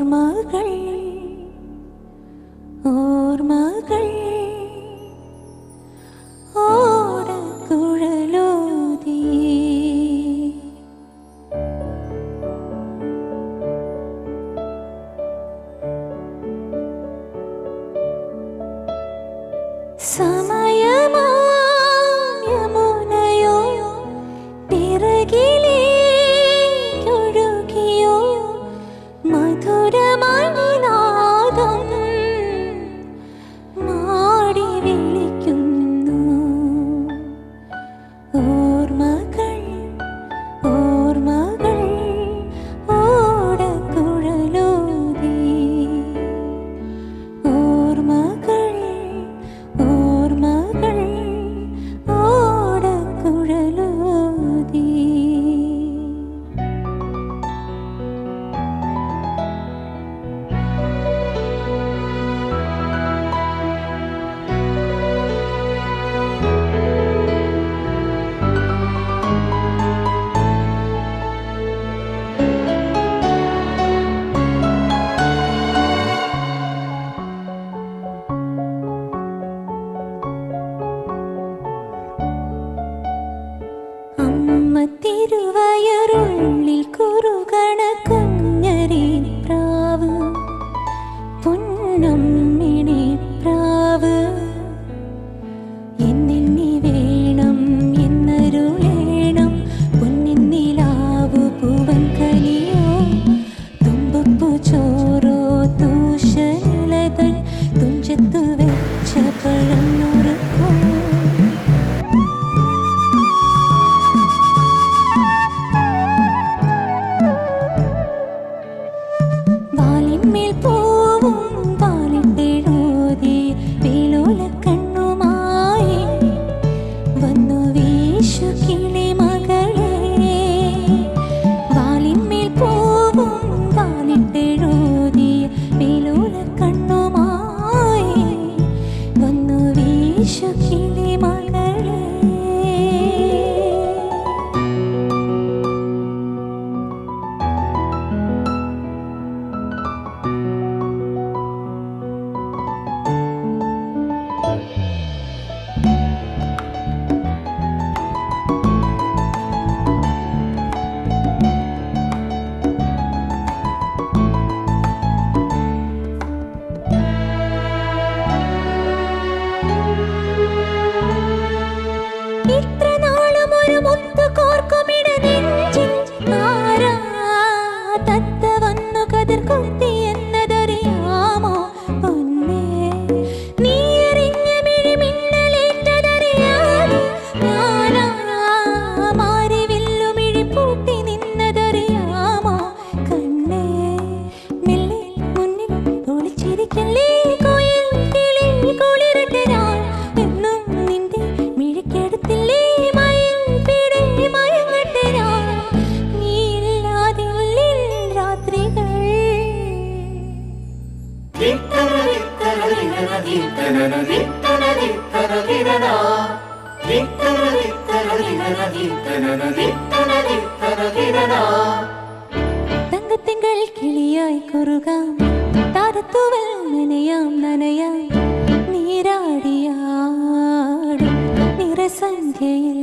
ഓർമ്മകൾ ഓർമ്മകൾ ഓടക്കുഴലൂതി സമയമാ യമുനയോ പിറകിലേക്കൊഴുകിയോ മധുരമണിനാദം മാടി വിളിക്കുന്നു ഓർമ്മകൾ ഓർമ്മകൾ ഓടക്കുഴലൂതി ഓർമ്മകൾ ഓർമ്മകൾ ഓടക്കുഴലൂതി അമ്മ തിരുവയറുള്ളിൽ കുറുകണ കുഞ്ഞരി പ്രാവ് പൊന്നമ്മിണി പ്രാവ് എന്നി വേണം എന്നരുളേണം പൊന്നിൻ നിലാവു പൂവൻ കനിയോ തുമ്പപ്പൂ ചോറോ തൂഷനിലതൻ തുഞ്ചത്തു വെച്ച പഴം നുറുക്കോ വാലിന്മേൽ പൂവും വാലിട്ടെഴുതി വേലോല കണ്ണുമായി വന്നു വീശു കിളി മകളെ വാലിന്മേൽ പൂവും വാലിട്ടെഴുതി വേലോല കണ്ണുമായി വന്നു വീശു കിളി മകളെ ഇത്ര നാളും ഒരു മുത്തു കോർക്കുമിട നെഞ്ചിൽ ആരാ തത്ത വന്നു കതിർ കുത്തി എന്നതറിയാമോ പൊന്നേ നീ എറിഞ്ഞ മിഴിമിന്നലേറ്റതറിയാമോ ഞാനാ മാറി വില്ലുമിഴി പൂട്ടി നിന്നതറിയാമോ കണ്ണേ മെല്ലെ മുന്നിൽ ഒളിച്ചിരിക്കല്ലേ കോയിൽ കിളി കുളിരട്ടെ ഞാൻ എന്നും നിന്റെ മിഴിക്കെടുത്തില്ലേ മയിൽ പിടി മയങ്ങട്ടെ ഞാൻ നീയില്ലാതില്ലിൽ രാത്രികൾ തങ്കത്തിങ്കൾ കിളിയായി കുറുകാം താരത്തൂവൽ നനയാം നനയാം നീരാടിയാടും നിറസന്ധ്യയിൽ